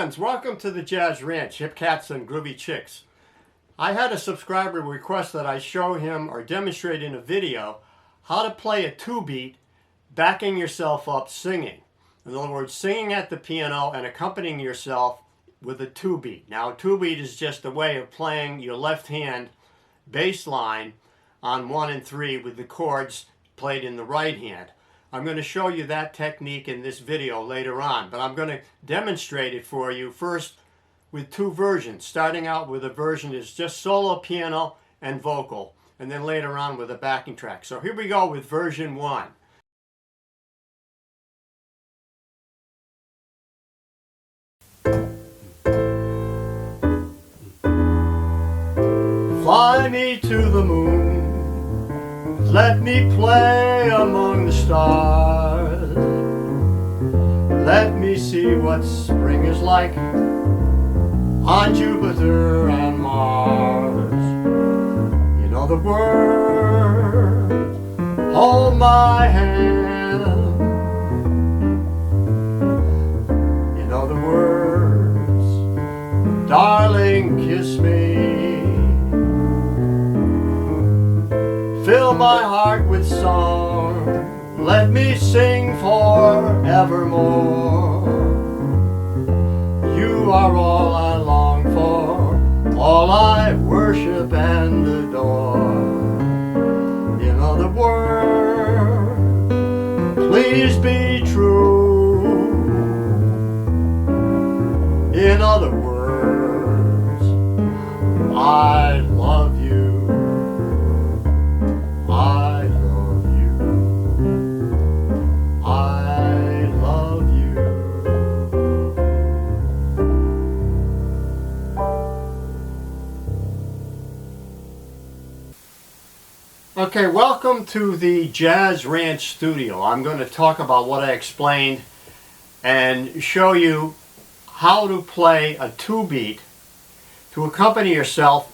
friends, welcome to the Jazz Ranch, hip cats and groovy chicks. I had a subscriber request that I show him or demonstrate in a video how to play a two beat, backing yourself up singing. In other words, singing at the piano and accompanying yourself with a two beat. Now, a two beat is just a way of playing your left hand bass line on 1 and 3 with the chords played in the right hand. I'm going to show you that technique in this video later on, but I'm going to demonstrate it for you first with two versions, starting out with a version that's just solo piano and vocal, and then later on with a backing track. So here we go with version 1. Fly me to the moon, let me play among the stars. Let me see what spring is like on Jupiter and Mars. You know the words, hold my hand. You know the words, darling, kiss me. Fill my heart with song, let me sing forevermore. You are all I long for, all I worship and adore. In other words, please be true. In other words, I love you. I love you. I love you. Okay, welcome to the Jazz Ranch studio. I'm going to talk about what I explained and show you how to play a two beat to accompany yourself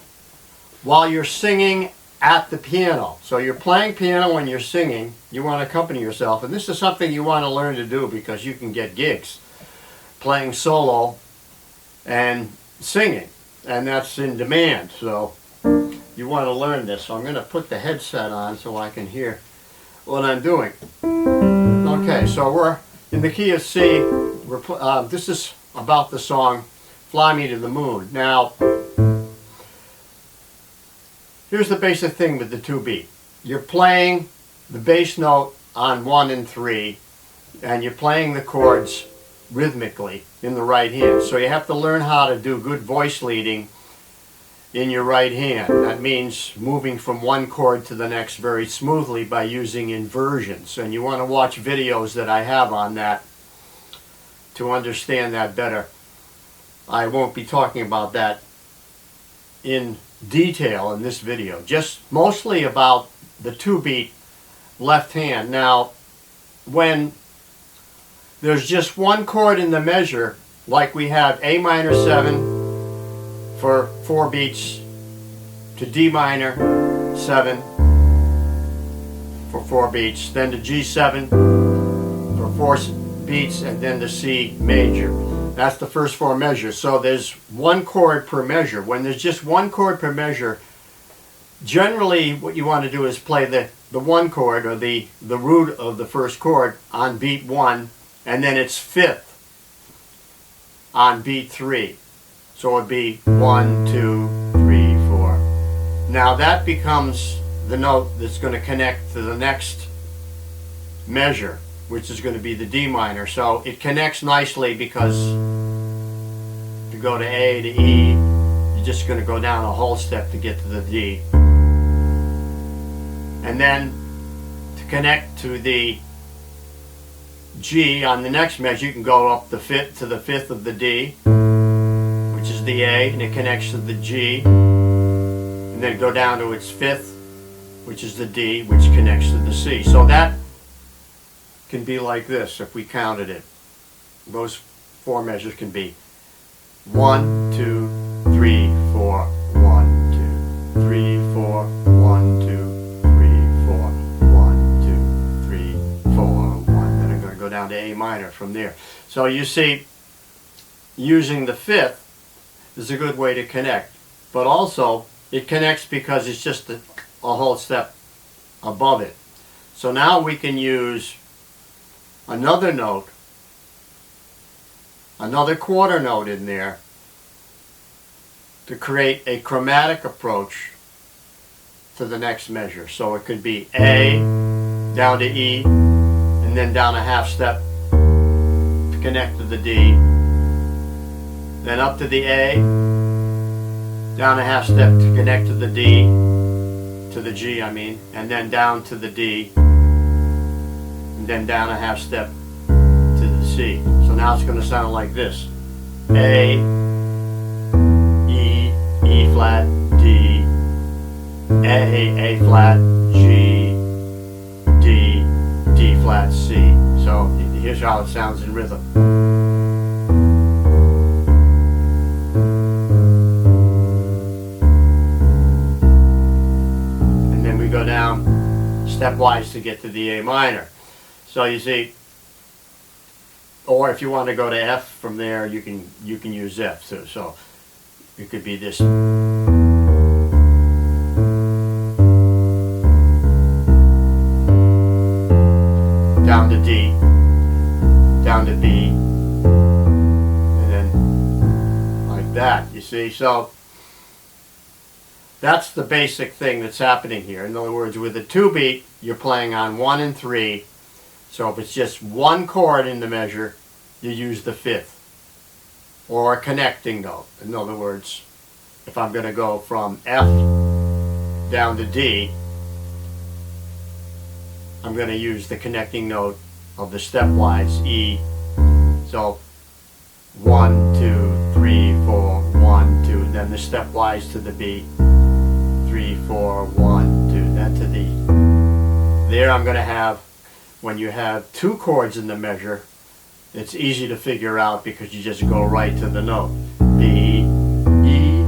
while you're singing at the piano. So you're playing piano when you're singing, you want to accompany yourself, and this is something you want to learn to do because you can get gigs playing solo and singing, and that's in demand. So you want to learn this. So I'm going to put the headset on so I can hear what I'm doing. Okay, so we're in the key of C. This is about the song Fly Me to the Moon. Now, here's the basic thing with the two beat. You're playing the bass note on 1 and 3, and you're playing the chords rhythmically in the right hand. So you have to learn how to do good voice leading in your right hand. That means moving from one chord to the next very smoothly by using inversions. And you want to watch videos that I have on that to understand that better. I won't be talking about that in detail in this video, just mostly about the two beat left hand. Now, when there's just one chord in the measure, like we have A minor 7 for 4 beats to D minor 7 for 4 beats, then to G7 for 4 beats, and then to C major. That's the first 4 measures. So there's one chord per measure. When there's just one chord per measure, generally what you want to do is play the one chord, or the root of the first chord on beat 1, and then its fifth on beat 3. So it would be 1, 2, 3, 4. Now that becomes the note that's going to connect to the next measure, which is going to be the D minor. So it connects nicely because to go to A to E, you're just going to go down a whole step to get to the D. And then to connect to the G on the next measure, you can go up the fifth to the fifth of the D, which is the A, and it connects to the G, and then go down to its fifth, which is the D, which connects to the C. So that can be like this if we counted it. Those 4 measures can be 1, 2, 3, 4, 1, 2, 3, 4, 1, 2, 3, 4, 1, 2, 3, 4, 1. Then I'm going to go down to A minor from there. So you see, using the fifth is a good way to connect. But also, it connects because it's just a whole step above it. So now we can use another note, another quarter note in there to create a chromatic approach to the next measure. So it could be A down to E and then down a half step to connect to the D, then up to the A, down a half step to connect to the D, to the G I mean, and then down to the D, and then down a half step to the C. So now it's going to sound like this: A, E, E flat, D, A flat, G, D, D flat, C. So here's how it sounds in rhythm. And then we go down stepwise to get to the A minor. So you see, or if you want to go to F from there, you can use F too. So it could be this. Down to D, down to B, and then like that, you see. So that's the basic thing that's happening here. In other words, with a 2-beat, you're playing on 1 and 3. So if it's just one chord in the measure, you use the fifth, or a connecting note. In other words, if I'm going to go from F down to D, I'm going to use the connecting note of the stepwise E. So 1, 2, 3, 4, 1, 2, then the stepwise to the B, 3, 4, 1, 2, then to the E. There I'm going to have, when you have 2 chords in the measure, it's easy to figure out because you just go right to the note. B, E,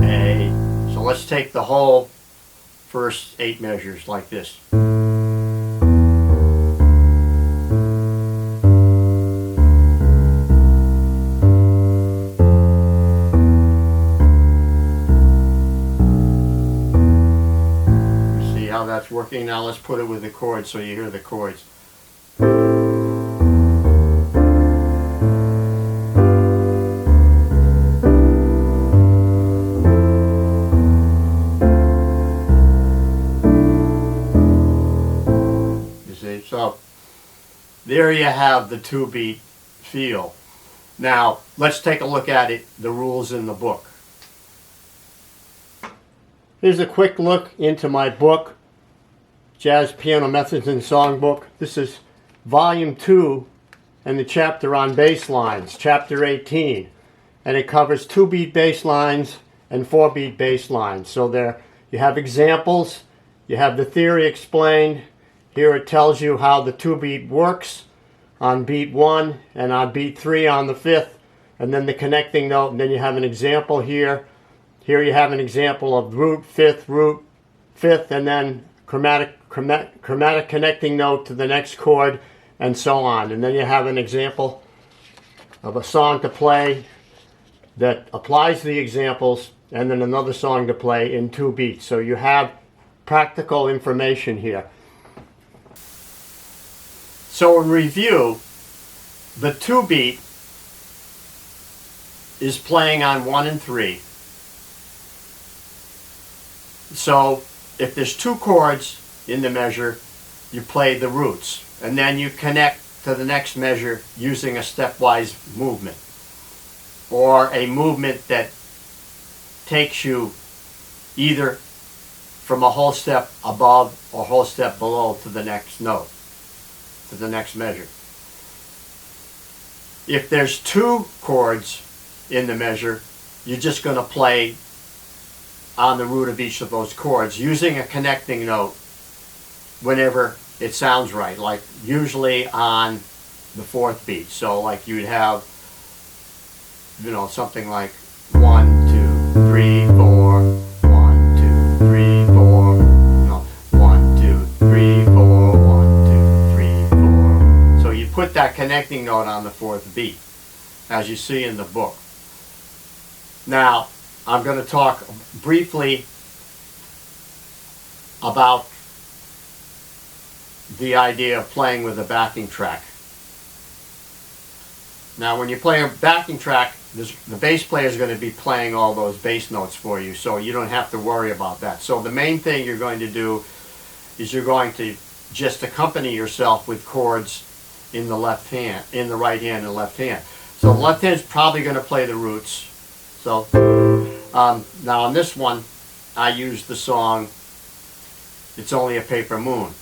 A. So let's take the whole first 8 measures like this. See how that's working? Now let's put it with the chords so you hear the chords. So there you have the 2-beat feel. Now let's take a look at it, the rules in the book. Here's a quick look into my book, Jazz Piano Methods and Songbook. This is volume 2 and the chapter on bass lines, chapter 18. And it covers 2-beat bass lines and 4-beat bass lines. So there you have examples, you have the theory explained. Here it tells you how the 2-beat works on beat 1 and on beat 3 on the 5th, and then the connecting note, and then you have an example here. Here you have an example of root, 5th, and then chromatic connecting note to the next chord, and so on. And then you have an example of a song to play that applies the examples, and then another song to play in 2 beats. So you have practical information here. So in review, the 2-beat is playing on 1 and 3. So if there's 2 chords in the measure, you play the roots, and then you connect to the next measure using a stepwise movement, or a movement that takes you either from a whole step above or a whole step below to the next note, to the next measure. If there's 2 chords in the measure, you're just going to play on the root of each of those chords using a connecting note whenever it sounds right, like usually on the 4th beat. So like you'd have, you know, something like 1, 2, 3, 4, 1, 2, 3, 4, no, 1, 2, 3, 4, 1, 2, 3, 4. So you put that connecting note on the 4th beat. as you see in the book. Now, I'm going to talk briefly about the idea of playing with a backing track. Now, when you play a backing track, the bass player is going to be playing all those bass notes for you, so you don't have to worry about that. So the main thing you're going to do is you're going to just accompany yourself with chords in the left hand, in the right hand and left hand. So the left hand is probably going to play the roots. So now on this one, I use the song "It's Only a Paper Moon."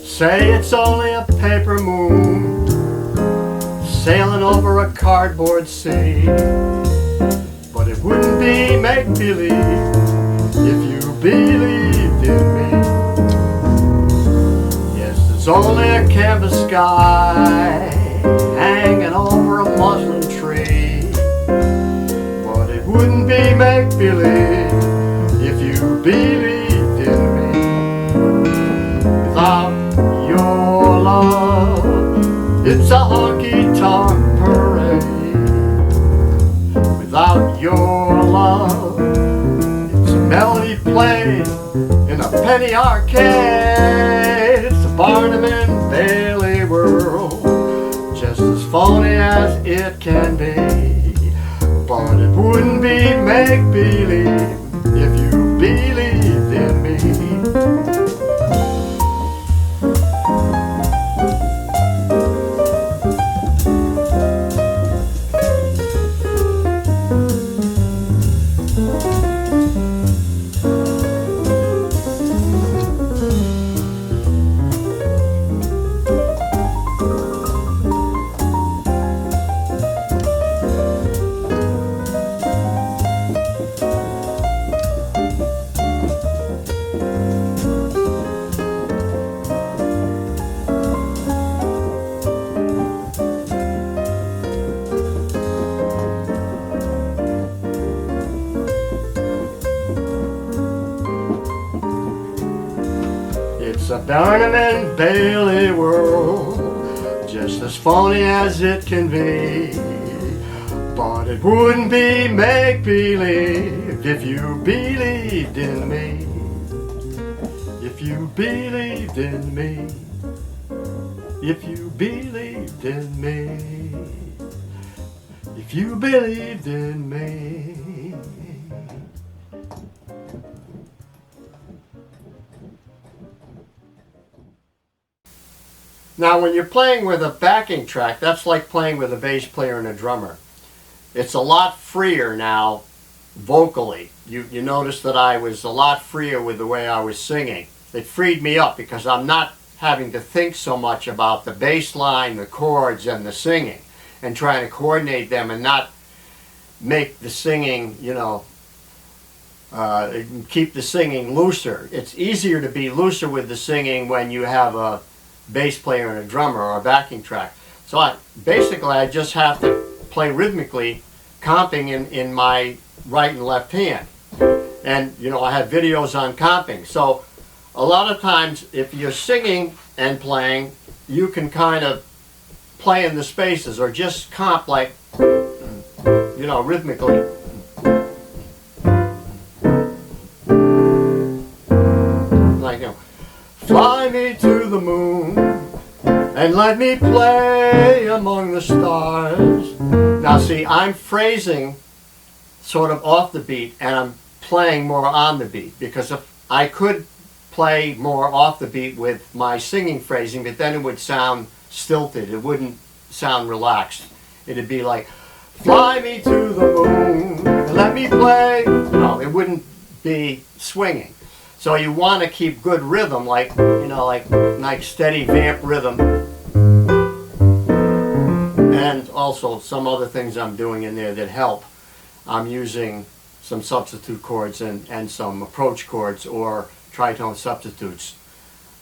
Say it's only a paper moon sailing over a cardboard sea, but it wouldn't be make-believe if you believed in me. Yes, it's only a canvas sky hanging over a muslin tree, but it wouldn't be make-believe if you believed in me. Without your love, it's a honky-tonk parade. Without your love, it's a melody played in a penny arcade. It's a Barnum and Bailey world, just as phony as it can be. But it wouldn't be make-believe if you believed in me. It's a Barnum and Bailey world, just as phony as it can be. But it wouldn't be make-believe if you believed in me. If you believed in me. If you believed in me. If you believed in me. Now, when you're playing with a backing track, that's like playing with a bass player and a drummer. It's a lot freer now, vocally. You notice that I was a lot freer with the way I was singing. It freed me up because I'm not having to think so much about the bass line, the chords, and the singing, and trying to coordinate them and not make the singing, keep the singing looser. It's easier to be looser with the singing when you have a bass player and a drummer or a backing track. So I just have to play rhythmically, comping in my right and left hand. And I have videos on comping. So a lot of times if you're singing and playing, you can kind of play in the spaces or just comp like, rhythmically. Like, fly me to the moon and let me play among the stars. Now see, I'm phrasing sort of off the beat and I'm playing more on the beat, because if I could play more off the beat with my singing phrasing, but then it would sound stilted. It wouldn't sound relaxed. It'd be like, fly me to the moon and let me play. No, it wouldn't be swinging. So you want to keep good rhythm, like steady vamp rhythm, and also some other things I'm doing in there that help. I'm using some substitute chords and some approach chords or tritone substitutes,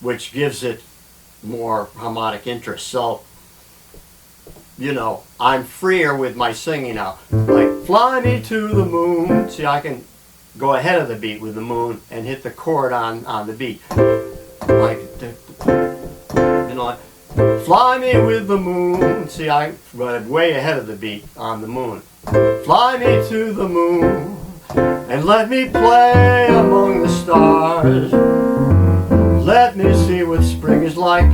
which gives it more harmonic interest. So, I'm freer with my singing now. Like, fly me to the moon. See, I can go ahead of the beat with the moon and hit the chord on the beat. Like, Fly me with the moon. See, I went way ahead of the beat on the moon. Fly me to the moon and let me play among the stars. Let me see what spring is like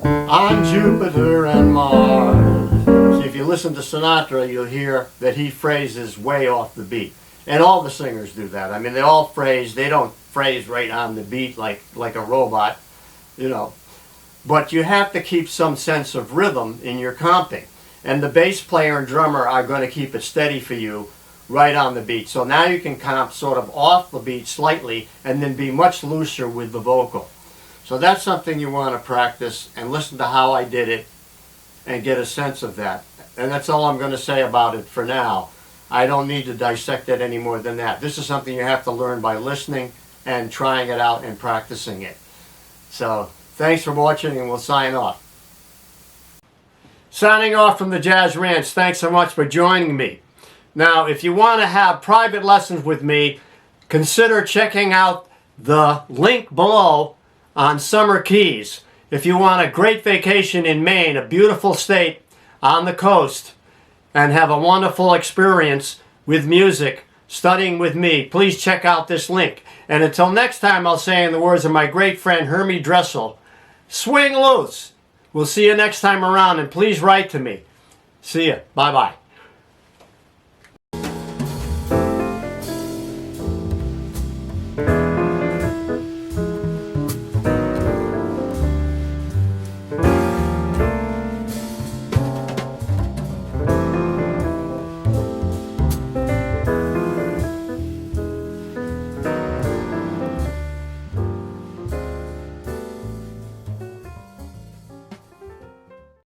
on Jupiter and Mars. See, if you listen to Sinatra, you'll hear that he phrases way off the beat. And all the singers do that. I mean, they all phrase. They don't phrase right on the beat like a robot, you know. But you have to keep some sense of rhythm in your comping. And the bass player and drummer are going to keep it steady for you right on the beat. So now you can comp sort of off the beat slightly and then be much looser with the vocal. So that's something you want to practice and listen to how I did it and get a sense of that. And that's all I'm going to say about it for now. I don't need to dissect it any more than that. This is something you have to learn by listening and trying it out and practicing it. So thanks for watching, and we'll sign off. Signing off from the Jazz Ranch. Thanks so much for joining me. Now, if you want to have private lessons with me, consider checking out the link below on Summer Keys. If you want a great vacation in Maine, a beautiful state on the coast, and have a wonderful experience with music, studying with me, please check out this link. And until next time, I'll say in the words of my great friend Hermie Dressel, swing loose. We'll see you next time around, and please write to me. See ya. Bye-bye.